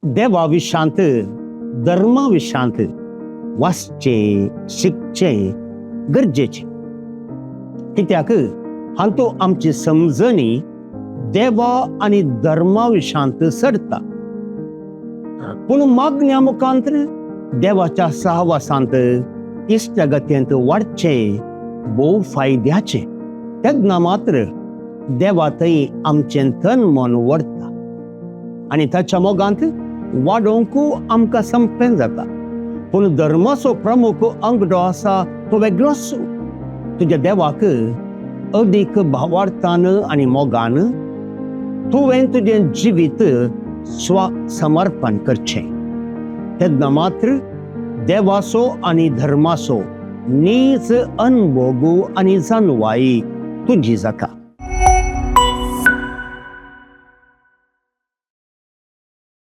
देवा विशांत धर्मा विशांत वाचचे शिकचे गरजेचे, कित्याक हातूं आमची समजणी देवा आनी धर्मा विशांत सरता. पूण मागण्या मुखांतर देवाच्या सहवासांत इश्टगत्यंत वाडचे भोव फायद्याचे. तेन्ना मात्र देवा थंय आमचें तन मन वडता आनी ताच्या मोगांत वाडोवंक आमकां संपें जाता. पूण धर्माचो प्रमुख अंगडो आसा तो वेगळोच. तुज्या देवाक अदीक भावार्थान आनी मोगान तुवें तुजें जिवीत समर्पण करचें. तेन्ना मात्र देवाचो आनी धर्माचो नीज अनुभव आनी जाणवाई तुजी जाता.